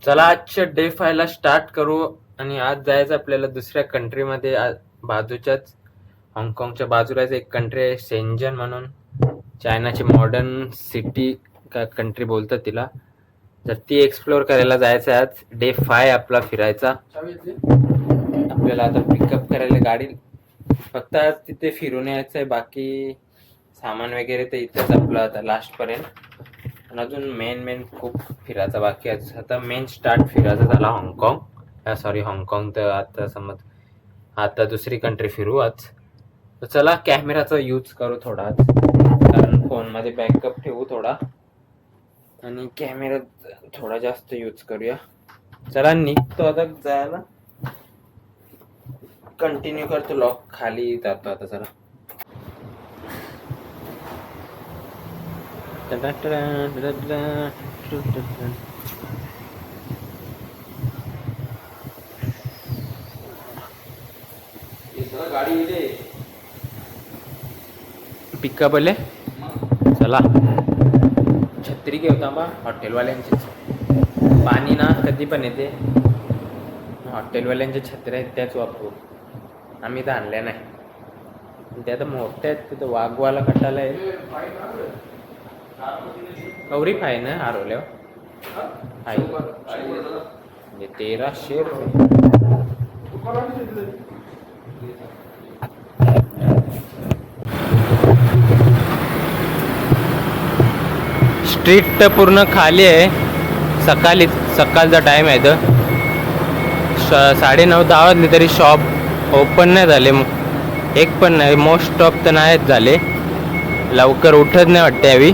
चला आजच्या डे 5 ला स्टार्ट करू. आणि आज जायचं आपल्याला दुसऱ्या कंट्रीमध्ये. बाजूच्याच हाँगकाँगच्या बाजूलाच एक कंट्री आहे शेंजन म्हणून. चायनाची मॉडर्न सिटी का कंट्री बोलतात तिला. तर ती एक्सप्लोअर करायला जायचं आहे आज. डे 5 आपला फिरायचा. आपल्याला आता पिकअप करायला गाडी, फक्त आज तिथे फिरून यायचं आहे. बाकी सामान वगैरे तर इथेच आपलं आता लास्ट पर्यंत. पण अजून मेन खूप फिरायचं बाकी आहे. आता मेन स्टार्ट फिरायचा झाला हाँगकाँग तर आता समज आता दुसरी कंट्री फिरू आज. तर चला कॅमेराचा यूज करू थोडा आज, कारण फोनमध्ये बॅकअप ठेवू थोडा आणि कॅमेरा थोडा जास्त यूज करूया. चला निघतो आता जायला. कंटिन्यू करतो लॉक. खाली जातो आता. चला गाडी पिकअप आले. चला छत्री घेऊ बा हॉटेलवाल्यांची. पाणी ना कधी पण येते. हॉटेलवाल्यांच्या छत्र्या आहेत त्याच वापरू. आम्ही तर आणल्या नाही. त्या तर मोठ्या आहेत. तिथं वाघवाला कटाला आहे. गौरी फाय ना हरवल्यावर म्हणजे 1300 स्ट्रीट तर पूर्ण खाली आहे. सकाळचा टाइम आहे. तर 9:30-10 वाजले तरी शॉप ओपन नाही झाले. एक पण नाही. मोस्ट ऑफ तर नाहीच झाले. लवकर उठत नाही वाटते यावी.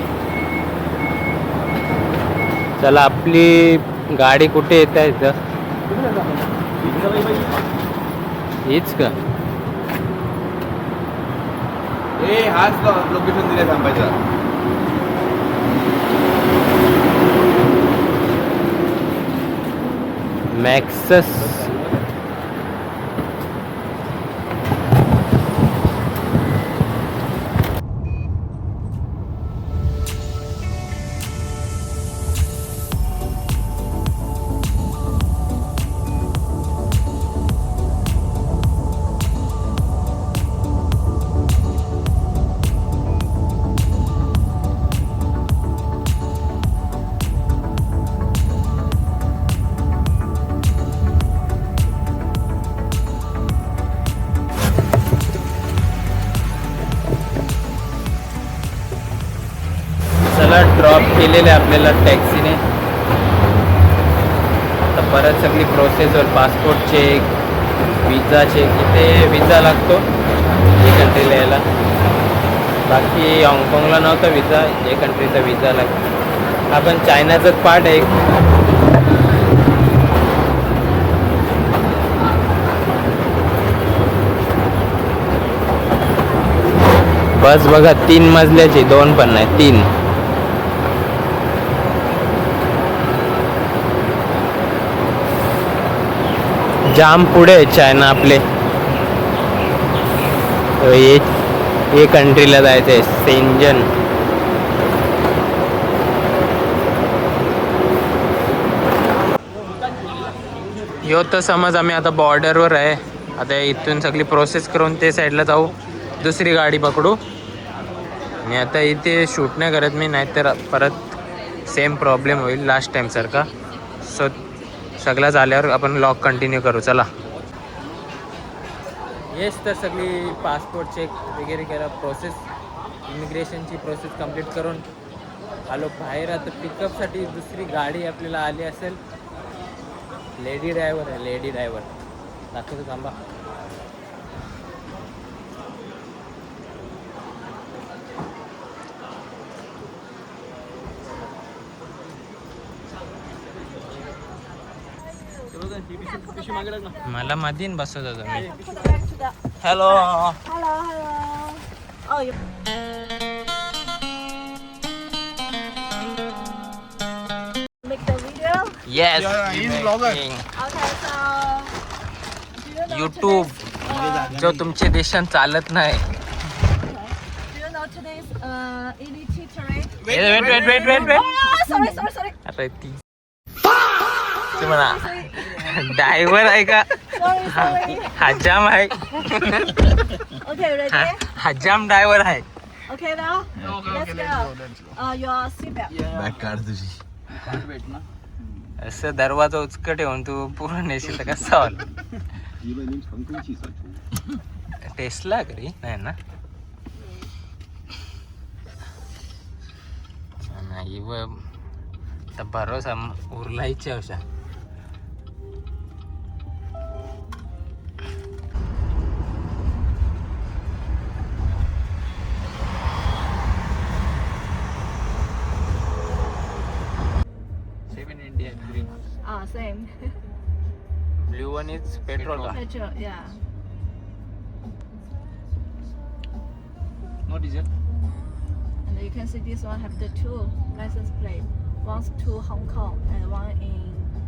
चला आपली गाडी कुठे येत आहे इथं. हीच का? हाच लोकेशन दिले थांबायचा. मॅक्सस ड्रॉप केलेले आपल्याला टॅक्सीने. आता परत सगळी प्रोसेसवर पासपोर्ट चेक, विजा चेक. इथे विजा लागतो या कंट्रीला यायला. बाकी हाँगकाँगला नव्हता विजा. या कंट्रीचा विजा लागतो. हा पण चायनाचाच पार्ट आहे. बस बघा 3 मजल्याची. 2 पण नाही 3. जाम पुढे आहे चायना आपले. हे कंट्रीला जायचं आहे शेंजन. ह्यो तर समज आम्ही आता बॉर्डरवर आहे. आता इथून सगळी प्रोसेस करून ते साईडला जाऊ. दुसरी गाडी पकडू. आणि आता इथे शूट नाही करत मी, नाहीतर परत सेम प्रॉब्लेम होईल लास्ट टाइम सारखा. सो सगळं झाल्यावर आपण लॉक कंटिन्यू करू. चला. येस तर सगळी पासपोर्ट चेक वगैरे करा. प्रोसेस इमिग्रेशनची प्रोसेस कंप्लीट करून आलो बाहेर. आता पिकअपसाठी दुसरी गाडी आपल्याला आली असेल. लेडी ड्रायव्हर आहे. लेडी ड्रायव्हर दाखवतो थांबा. मला मधीन बसत होतो मी. Hello. Make the video? Yes. YouTube. जो तुमच्या देशात चालत नाही. Do you know today's EDT terrain? Wait. Oh, sorry. अरे ती ते म्हणा ड्रायव्हर आहे का Sorry. हजाम आहे Okay, ready? हजाम ड्रायव्हर आहे Okay now? Let's go. Your seatbelt. Bag काढ तुझी असं दरवाजा उचकट ठेवून तू पूर्ण नेशील तर कसं होईल टेस्ला घरी नाही ना नाही व तर भरोसा उरलायची अशा Same. Blue one is petrol का Petrol, yeah. No diesel And you can see this one have the two license plate. One's to Hong Kong and one in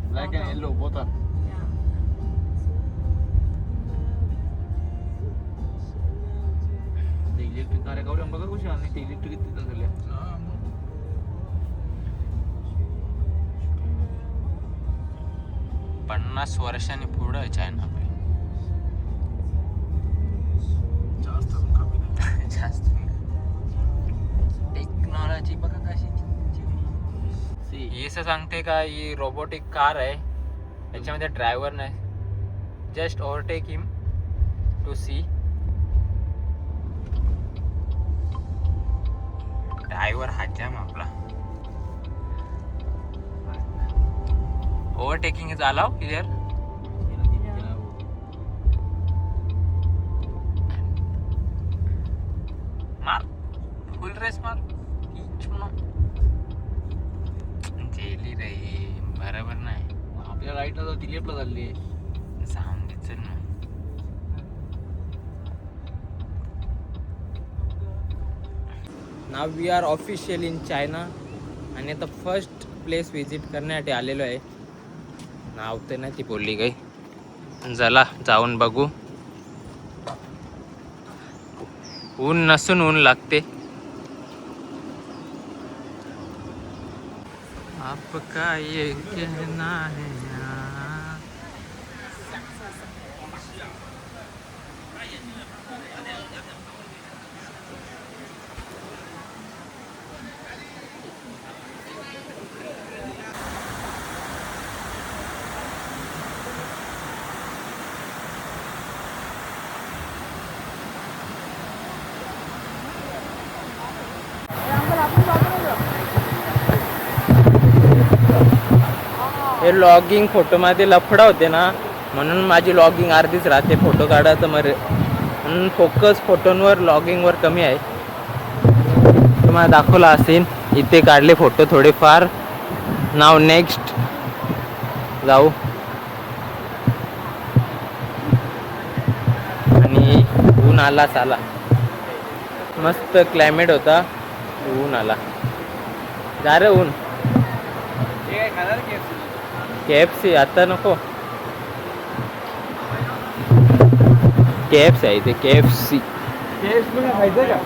black and Hong Kong. Yellow both are Yeah. Electric car आहे बघा कशी आणि ते electric तिथं झाले 50 वर्षांनी पुढं China आपली जास्त टेक्नॉलॉजी बघा कशी हे असं सांगते का ही रोबोटिक कार आहे याच्यामध्ये ड्रायव्हर नाही just overtake him to see driver हजाम आपला overtaking is allowed here मार फुल रेस मार जेली रे बरोबर नाही आपल्या राईटला जाऊ ती लेफ्टला चालली जाऊन द्यायचं ना नाव we are official in China आणि आता फर्स्ट प्लेस व्हिजिट करण्यासाठी आलेलो आहे नाव तर नाही ती बोलली काही चला जाऊन बघू ऊन नसून ऊन लागते आपका ये कहना है यार. हे लॉगिंग फोटोमध्ये लफडा होते ना म्हणून माझी लॉगिंग अर्धीच राहते फोटो काढायचं म्हणून फोकस फोटोंवर लॉगिंगवर कमी आहे तुम्हाला दाखवला असेल इथे काढले फोटो थोडेफार नाव नेक्स्ट जाऊ आणि ऊन आला चाला मस्त क्लायमेट होता ऊन आला जा रे ऊन KFC आता नको KFC आहे ते KFC खायचं का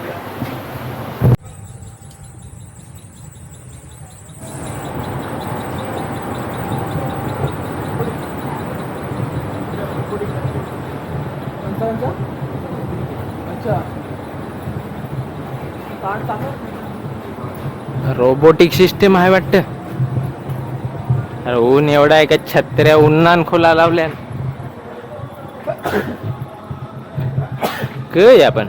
रोबोटिक सिस्टम आहे वाटतं अरे ऊन एवढा आहे का छत्र्या उन्हान खोला लावल्या काय आपण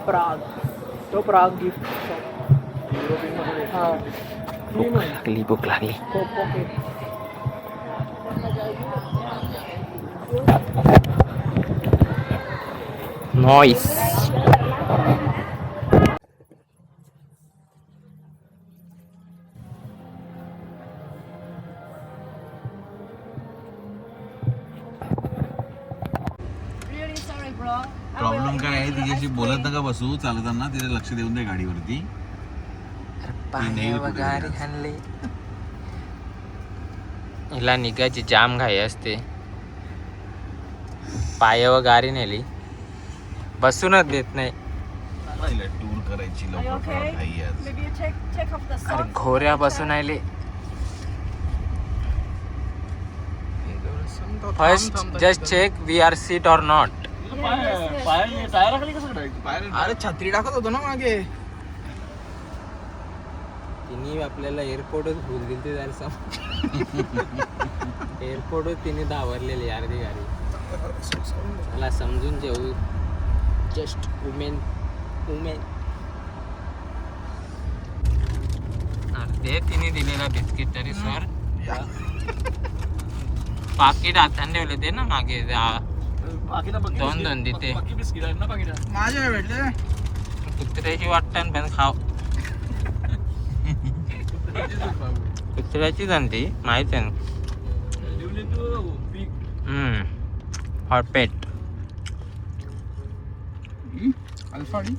प्राग तो प्राग गिफ्ट हाँ भूक लागली noise Really sorry, bro. I will problem काय आहे email you तिच्याशी ice बोलत cream. नका बसू चालताना तिथे लक्ष देऊन दे गाडीवरती पाय वगैरे हाणले हिला निघायची जाम घाई असते पाय व गाडी नेली बसूनच देत नाही टूर करायची Are you लवकर okay? घाई आहे. Maybe you check off the अरे socks. घोऱ्या बसून आले first just check we are seat or not अरे छत्री टाकत होतो ना मागे. तिने आपल्याला एअरपोर्टच भूल दिली ते जायला एअरपोर्टच तिने दावरलेली अर्धी गाडी. मला समजून जेऊ जस्ट वुमेन अर्धे तिने दिलेला बिस्किट तरी सर पाकिट हाताने ठेवले ते ना मागे दोन तिथे माझ्या भेटले कुत्र्याची वाटतं पण खाव कुत्र्याची ती माहिती आहे ना. हॉटपेट अल्फाडी.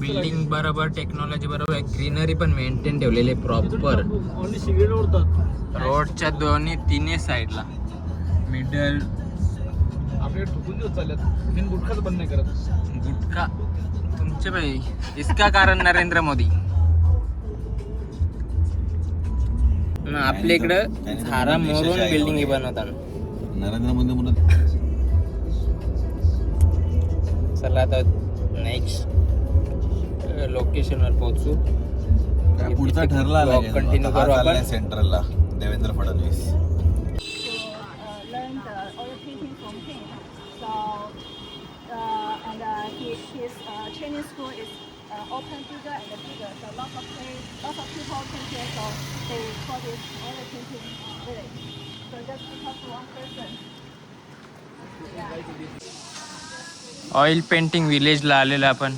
बिल्डिंग बरोबर टेक्नॉलॉजी बरोबर ग्रीनरी पण मेंटेन ठेवलेले प्रॉपर रोडच्या दोन्ही तिन्ही साईडला मिडल. आपल्याकडे ठोकून दिवस चालल्यात मेन गुटखाच बंद नाही करत. गुटखा तुमचे भाई इसका कारण नरेंद्र मोदी ना आपल्या इकडं झारा मोरून बिल्डिंग बनवतात. नरेंद्र मोदी म्हणून चला आता नेक्स्ट लोकेशनवर पोहोचू. पुढचा ठरला कंटिन्यू करू आपण. सेंट्रलला Devendra Fadnavis. Learn the oil painting from him. So, his training school is open bigger and bigger. So lots of people came here. So they call this oil painting village. So just because one person. Oil painting विलेजला आलेलो आपण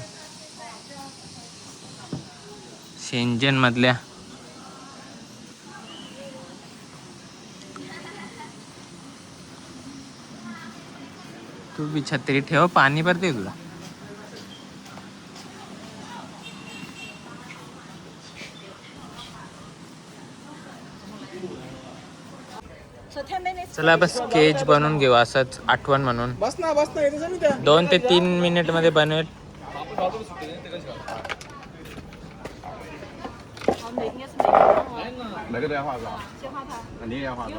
Shenzhen मधल्या. तू बी छत्री ठेव पाणी भरते तुला. So 10 minutes. चला बस स्केच बनवून घेऊ असंच आठवण म्हणून. बस ना येते जा मी त्या 2 ते 3 मिनिट मध्ये बनवेल.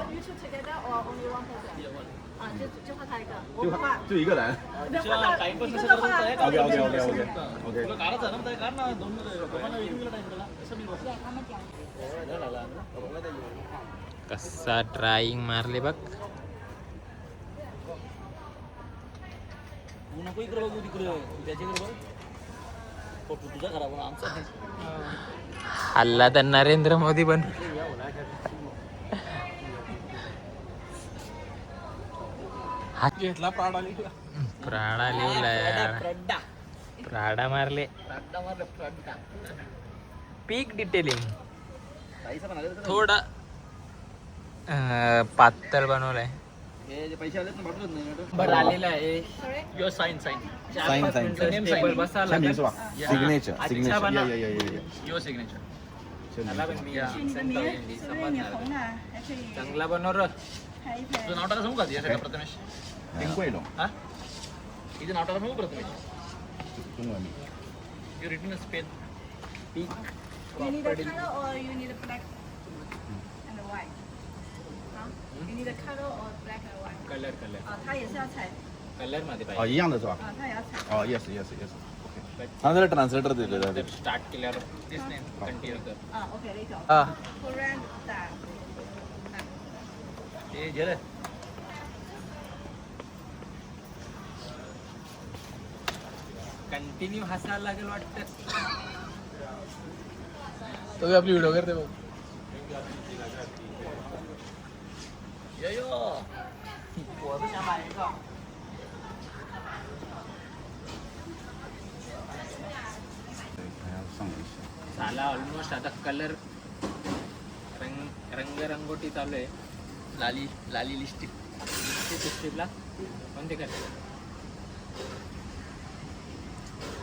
You two together or only one person? 就画他一个，我不画。就一个人。你不画，一个都画。 OK。 कसा ड्राइंग मारले बघ. हल्ला तर नरेंद्र मोदी पण घेतला प्राडा प्राडा लिहिला यार. प्राडा मारले. पीक डिटेलिंग थोडा पातळ बनवलाय. बरं आलेला आहे. साइन टेबल बसायला लागेल. सिग्नेचर अच्छा बना. Your signature. त्याला पण मी 是你的名，是不是你红啊？还可以 चांगला बनव र. 拍一拍。 तुझं नाव टाका सांगू का यासाठी प्रथमेश? पिंकोयलो. हा? इथे नाव टाका सांगू Prathamesh? You written a spell. You need a color or you need a black and white? Huh? You need a color or black and white? Colour colour 啊，它也是要彩， colour मध्ये 哦， पाहिजे. 一样的是吧？ 啊，它也要彩。 哦，yes yes yes. ओके. हा जरा translator दिलेला आहे. Start केल्यावर तेच नाही continue कर. 啊，OK，那种。 हा Korean style。 ते जे रे. कंटिन्यू हसायला लागेल वाटतं. तो आपली व्हिडिओ करते बघ. झाला ऑलमोस्ट. आता कलर रंगरंगोटी चालू आहे. लाली लिपस्टिक 60ला कोणते करते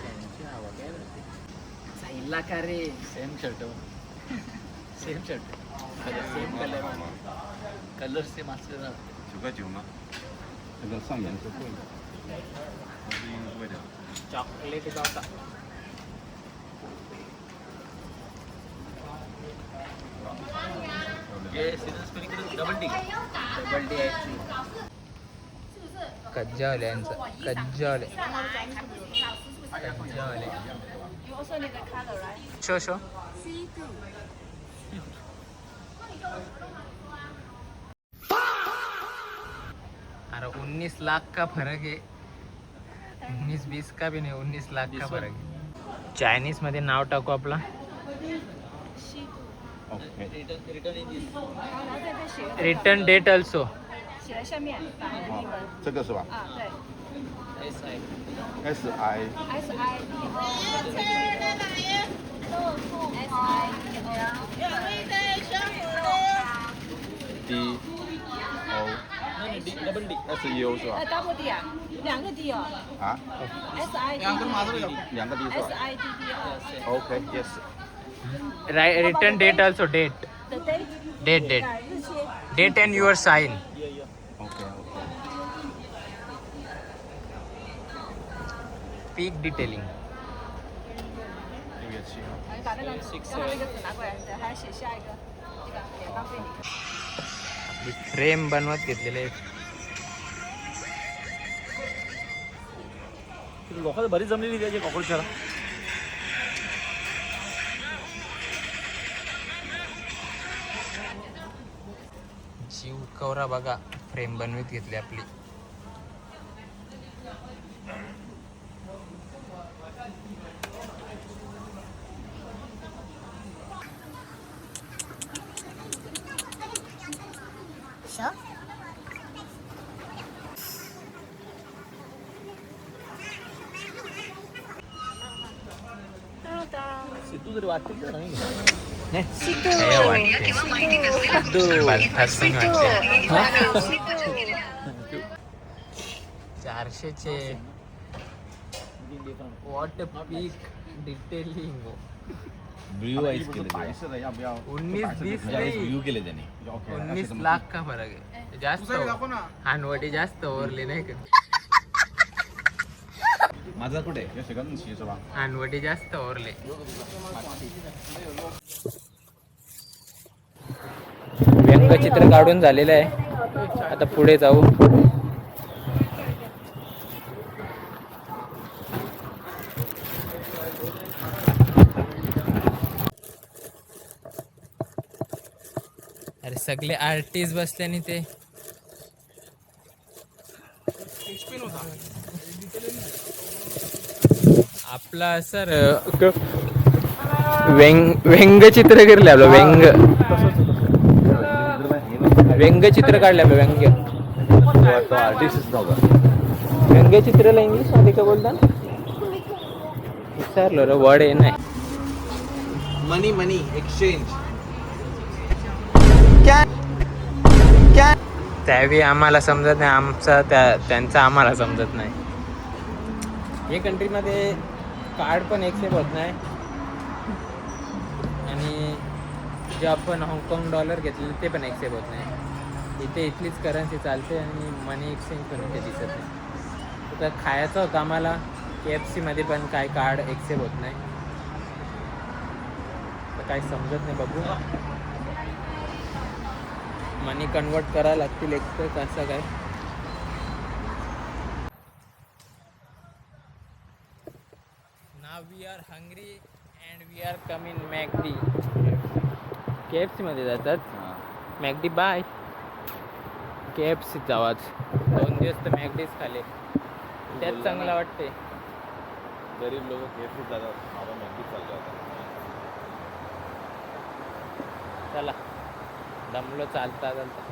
त्यांची हवा काय राहते साईला का रे same shirt same shirt same colour same असले ना 9.9吗？这个上颜色贵的，是因为贵的。 चॉकलेट गावता हे season spelling double T double D कज्जावले यांचं कज्जावले कज्जावले You also need the color, right? Show show C2. अरे 19 लाख का फरक है 19-20 का भी नहीं 19 लाख का फरक है चायनीज मध्ये नाव टाकू आपला C2. OK， return in this 然后在这写， return date also 写在下面，打那个英文。这个是吧啊，对 S I ？SI ，SIDO，SIDO。 D O double D SU 是吧？ double D 啊，两个 D 哦啊， ，SIDD，两个 D 是吧 SIDD。 ？OK，Yes。 return date also date The date， date date 日期。 date and your sign OK，पीक detailing 6月7号。你把那个最后一个纸拿过来，对，还要写下一个，这个也浪费你。 frame बनवत घेतलेले लोकांना बरीच जमलेली त्याची कॉकरोचला जीव कवरा बघा frame बनवीत घेतली आपली सिद्धू तरी वाटते का नाही चारशेचे watt peak detailing Blue eyes 白色的要不要 19-20 ？Blue 给了的你。 19 lakh का फरक आहे जास्त हानवटी जास्त ओरली नाही का माझा कुठे?要写个日期是吧？ हानवटी जास्त ओरले व्यंगचित्र काढून झालेलं आहे आता पुढे जाऊ अरे सगळे आर्टिस्ट बसल्याने ते आपला सर व्यंगचित्र करले आपलं व्यंगचित्र काढले आपलं व्यंग्य तो आर्टिस्ट होगा. व्यंगचित्राला इंग्लिश मध्ये का बोलता विचारलं रे वर्ड आहे नाही मनी एक्सचेंज त्यावेळी आम्हाला समजत नाही आमचा त्यांचा आम्हाला समजत नाही हे कंट्रीमध्ये कार्ड पण एक्सेप्ट होत नाही आणि जे आपण हाँगकाँग डॉलर घेतलेले ते पण एक्सेप्ट होत नाही इथे इथलीच करन्सी चालते आणि मनी एक्सचेंज पण इथे दिसत नाही तर खायचं होतं आम्हाला KFC मध्ये पण काय कार्ड एक्सेप्ट होत नाही तर काही समजत नाही बघू मनी कन्वर्ट करायला लागतील एक तर कसं काय नाव we are hungry and we are coming McD KFC मध्ये जातात मॅकडी बाय KFC जावाच 2 दिवस तर मॅकडीच खाले त्यात चांगला वाटते गरीब लोक KFC जातात मला मॅगी चालले आता चला दमलो चालता चालता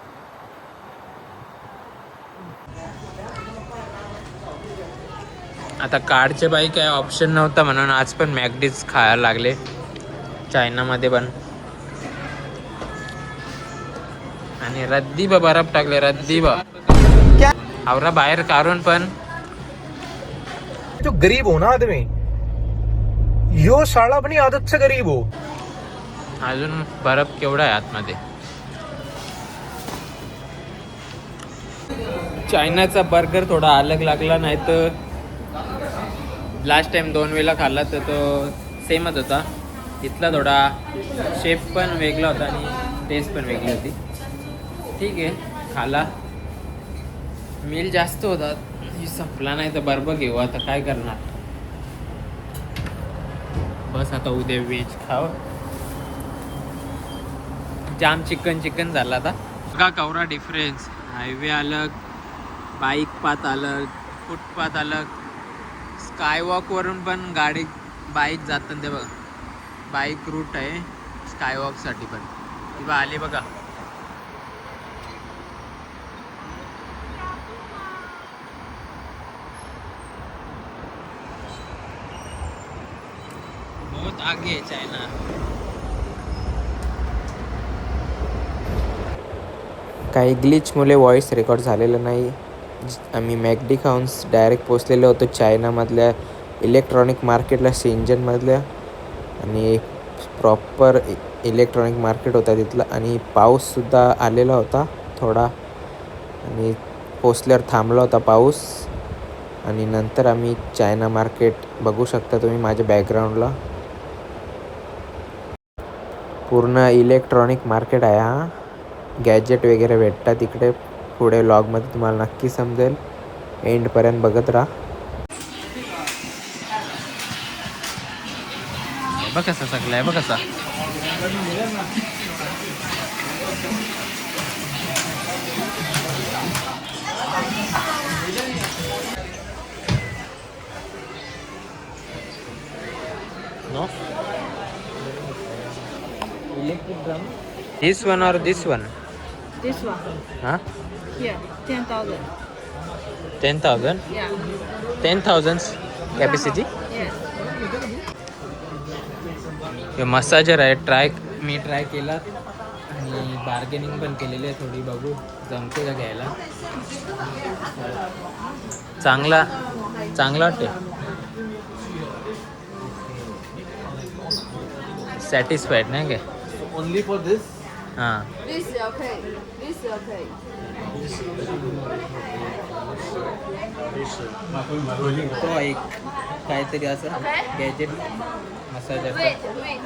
आता कार्डचे बाई काय ऑप्शन नव्हता म्हणून आज पण मॅकडीज खायला लागले चायनामध्ये पण आणि रद्दी बा बर्फ टाकले रद्दी बा आवरा बाहेर काढून पण जो गरीब हो ना आदमी, यो साला अपनी आदत से गरीब हो. अजून बर्फ केवढा आहे आतमध्ये. चायनाचा बर्गर थोडा अलग लागला, नाही तर लास्ट टाइम 2 वेळा खाल्ला तर तो सेमच होता. इथला थोडा शेप पण वेगळा होता आणि टेस्ट पण वेगळी होती. ठीक आहे, खाला. मील जास्त होता, संपला नाही तर बर्फ घेऊ. आता काय करणार, बस आता उद्या व्हेज खाव. जाम चिकन झाला आता. बघा केवढा डिफरन्स. हायवे अलग, बाईक पाथ अलग, फुटपाथ अलग. स्कायवॉकवरून पण बाईक जातात ते बघा. बाईक रूट आहे स्कायवॉकसाठी पण. किंवा आली बघा. बहुत आगे है चाइना. काही ग्लिचमुळे व्हॉइस रेकॉर्ड झालेलं नाही. आम्ही मॅकडी खाऊन डायरेक्ट पोचलेलो होतो चायनामधल्या इलेक्ट्रॉनिक मार्केटला, शेंजनमधल्या. आणि प्रॉपर इलेक्ट्रॉनिक मार्केट होता तिथला. आणि पाऊससुद्धा आलेला होता थोडा, आणि पोचल्यावर थांबला होता पाऊस. आणि नंतर आम्ही चायना मार्केट बघू शकता तुम्ही माझ्या बॅकग्राऊंडला. पूर्ण इलेक्ट्रॉनिक मार्केट आहे हा. गॅजेट वगैरे भेटतात तिकडे. पुढे व्लॉगमध्ये तुम्हाला नक्की समजेल, एंडपर्यंत बघत राहा. बघ कसा सगळं आहे, बघ कसा. No? Electric drum? This one or this one? This one. Huh? Here, 10,000. 10,000? Yeah. 10,000 capacity? Yes. हे मसाजर आहे. मी ट्राय केला आणि बार्गेनिंग पण केलेली आहे थोडी. बघू जमते का घ्यायला. चांगला वाटते. सॅटिस्फाईड नाही काय. ओनली फॉर दिस. हां, This is okay. This is okay. तो एक काहीतरी असं गॅजेट मसाजर. Wait, wait.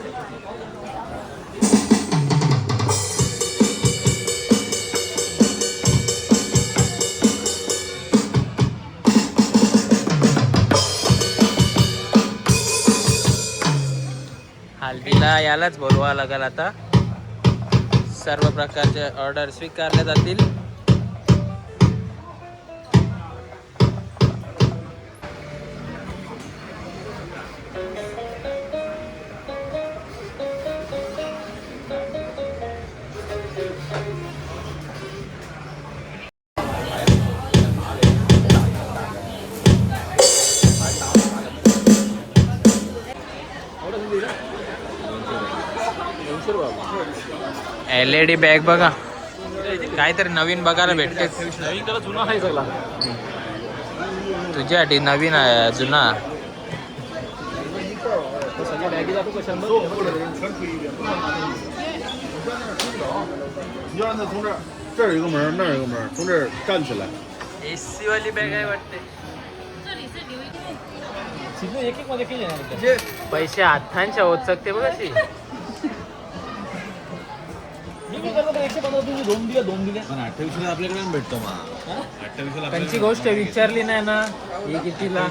हल्दीला यालाच बोलवा लागेल आता. सर्व प्रकारचे ऑर्डर स्वीकारले जातील. LED बॅग बघा, काहीतरी नवीन बघायला भेटते. नवीन त्याला जुना आहे सगळा. तुझ्यासाठी नवीन आहे जुना. सगळ्या बॅगी जातो का 100? 你就让他从这儿，这儿有个门儿，那儿有个门儿，从这儿站起来。 AC वाली बॅग आहे वाटते. तिथं एक मध्ये किती येणार? पैसे हातांच्या ओचकते बघ अशी. मी काय करतो 115 तुम्ही 2 दिले. पण 28 आपल्याकडे भेटतो मग. 28 त्यांची गोष्ट विचारली नाही ना, हे कितीला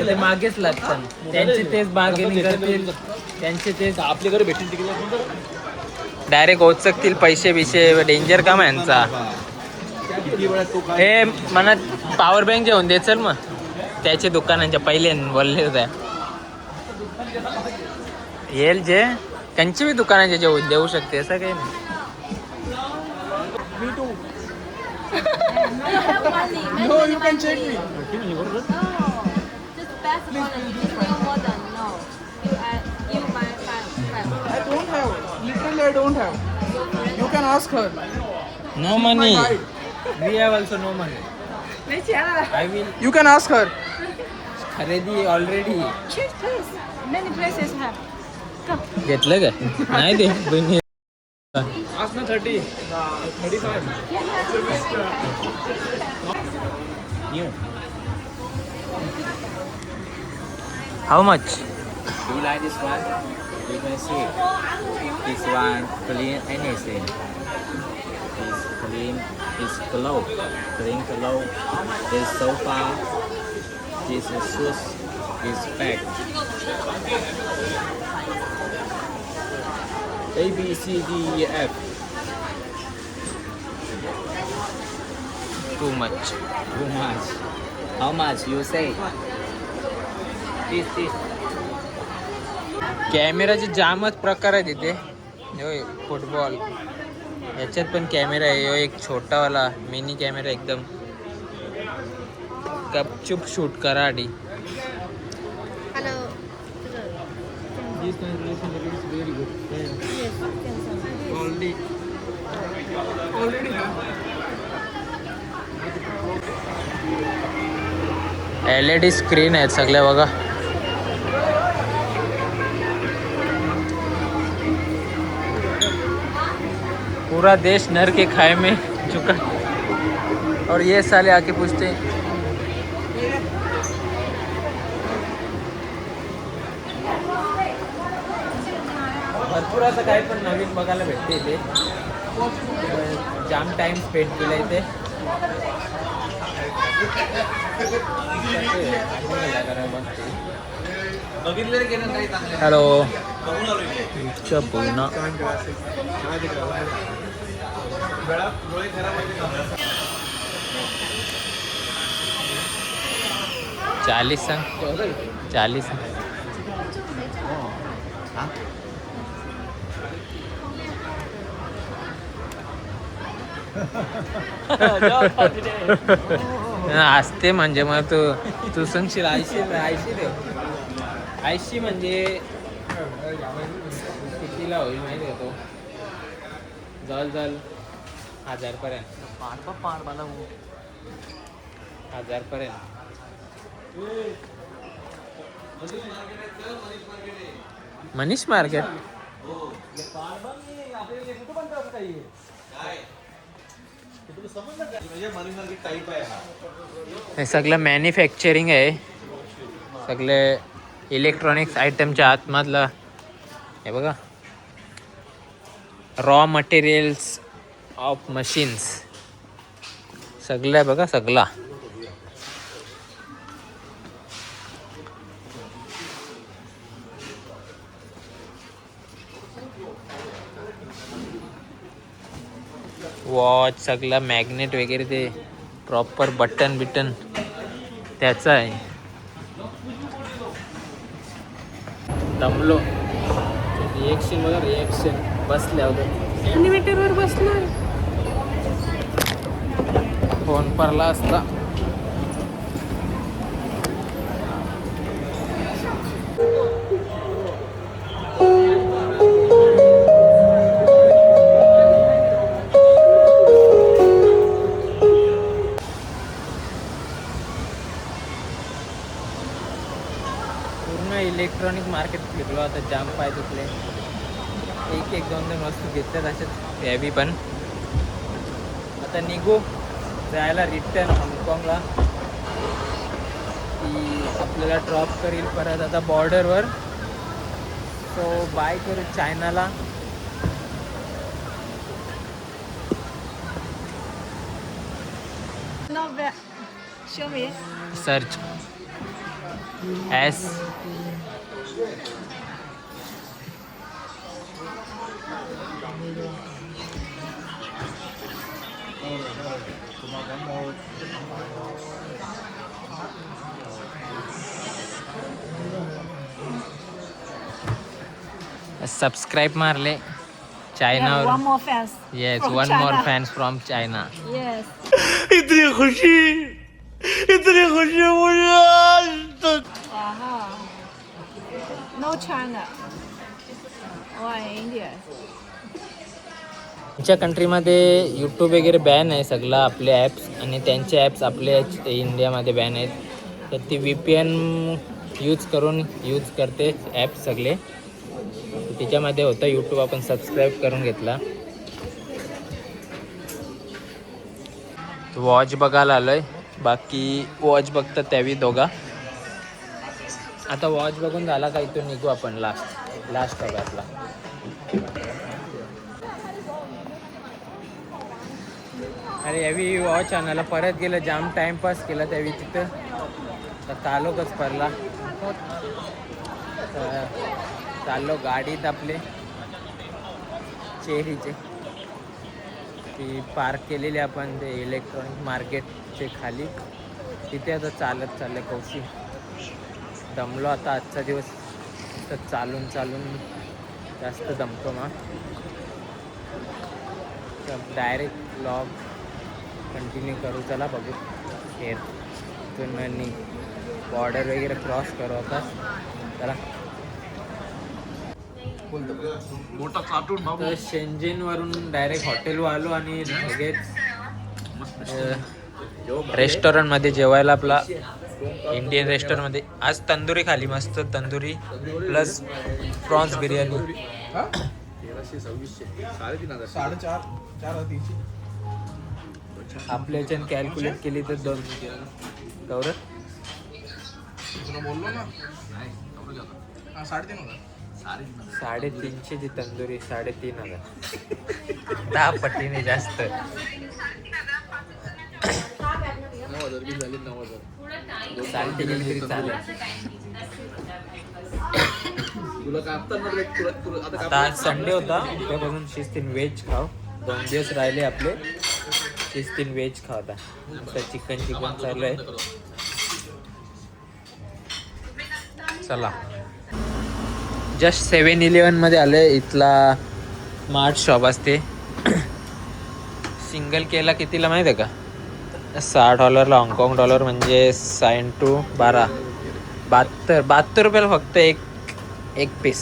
ते मागेच लागतात. त्यांचे तेच बार्गेनिंग करतील, त्यांचे तेच आपल्याकडे भेटेल तिकडे डायरेक्ट ओचकतील पैसे बिशे. डेंजर काम आहे यांचा. किती वेळात तो काय हे मला पॉवर बँक घेऊन दे चल. मग त्याचे दुकानांच्या पहिले बोलले होते. येईल जे त्यांची बी दुकानांचे जेवून देऊ शकते असं काही नाही. No, you can check me. No, just best quality. Just no more than no. You buy five. I don't have. Literally, I don't have. You can ask her. No money. We have also no money. 没钱了。 I will You can ask her. खरेदी already Choose please. Many places have. Come. घेतलं का नाही ते बहिणी Ask na 30. 35. How much Do you like this one? You can see. This one clean anything. It's clean. It's glow. Clean glow. This sofa. This is shoes. This bag. A B C D E F. Too much Too much. How much you say? This. कॅमेराचे जामच प्रकार आहेत इथे होय football याच्यात पण camera आहे ह्यो एक छोटावाला mini camera एकदम गपचूप शूट करा आधी Hello. LED स्क्रीन आहेत सगळ्या बघा पूरा देश नर के खाए में चुका और ये साले आके पूछते हैं भरपूर असं काही पण नवीन बघायला भेटते इथे जाम टाइम स्पेंड केला इथे हॅलो पुन्हा चालीस सांग 40 असते म्हणजे मग तू सांगशील 80 दे 80 म्हणजे कितीला होईल माहिती आहे तो जवळ 1000 पर्यंत 1000 पर्यंत मनीष मार्केट हे सगळं मॅन्युफॅक्चरिंग आहे सगळे इलेक्ट्रॉनिक्स आयटमच्या आतमधलं हे बघा रॉ मटेरियल्स ऑफ मशीन्स सगळं आहे बघा सगळा वॉच सगळा मॅग्नेट वगैरे ते प्रॉपर बटन बिटन त्याचं आहे दमलो रिएक्शन बघा रिएक्शन बसल्या होत्या एलिव्हेटरवर बसला फोन पडला असता इलेक्ट्रॉनिक मार्केट फिरलो आता जाम पाय तुटले एक दोन वस्तू घेतल्यात अशाच हॅवी पण आता निघू जायला रिटर्न हाँगकाँगला ती आपल्याला ड्रॉप करील परत आता बॉर्डरवर सो बाय करू चायनाला No, show me. Search S subscribe मारले China Yeah, one more fans. Yes from one China. More fans from China Yes. इतनी खुशी मुझे आज तक No China. Or India. त्यांच्या कंट्रीमध्ये यूट्यूब वगैरे बॅन आहे सगळं आपले ॲप्स आणि त्यांचे ॲप्स आपल्या इंडियामध्ये बॅन आहेत. तर ती VPN यूज करते ॲप सगळे. त्याच्यामध्ये होतं यूट्यूब आपण सबस्क्राईब करून घेतला. वॉच बघायला आलोय, बाकी वॉच बघतात त्यावेळी दोघा. आता वॉच बघून झाला का इथून निघू आपण लास्ट बघायला. अरे यावी वॉच आणायला परत गेलं, जाम टाइमपास केला त्यावेळी तिथं. तर तालोकच पडला. चाललो गाडीत आपले चेरीचे ती पार्क केलेली आपण ते इलेक्ट्रॉनिक मार्केटचे खाली. तिथे आता चालत चाललं कौशी. दमलो आता आजचा दिवस तर चालून जास्त दमतो मग. डायरेक्ट व्लॉग कंटिन्यू करू. चला बघू इथून बॉर्डर वगैरे क्रॉस करू आता. चला मोठा कार्टून बाबू. तर शेंजेनवरून डायरेक्ट हॉटेलवर आलो आणि लगेच रेस्टॉरंटमध्ये जेवायला. आपला इंडियन रेस्टॉरंटमध्ये आज तंदुरी खाली, मस्त तंदुरी प्लस प्रॉन्स बिर्याणी. 1300 3,500 4,500 आपल्या ह्याच्यानं कॅल्क्युलेट केली तर 2 गौरव तुला बोललो ना. हा 3,500. 350 ची तंदुरी 3,500. 10 पटीने जास्त. 9,000 बी झाले. 9,000 चालते गेली तरी चालेल. तुला कापतात ना रे, तुला आता आता आज संडे होता, उद्यापासून शिस्तीन व्हेज खाव. 2 दिवस राहिले आपले, शिस्तीन व्हेज खाव. आता चिकन चालू आहे. चला जस्ट 7-Eleven मध्ये आले. इथला स्मार्ट शॉप असते. सिंगल केला कितीला माहिती आहे का? $60 हाँगकाँग डॉलर म्हणजे 6 × 12 72 रुपयाला फक्त एक पीस.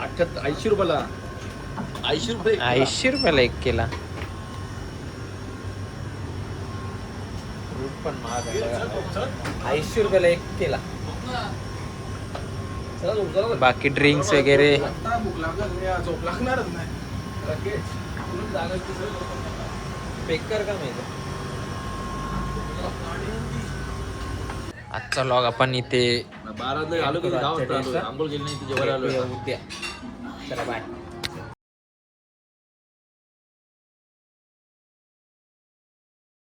80 रुपयाला. 80 रुपयाला एक केला. फ्रूट पण महाग आहे. 80 रुपयाला एक केला. बाकी ड्रिंक्स वगैरे. भूक लागत झोप लागणारच नाही. बेकार का माहिती. आजचा लॉग आपण इथे 12 आलो की 10 वाजता आलो. आंघोळ केली नाही, जेवायला आलो. उद्या. चला बाय.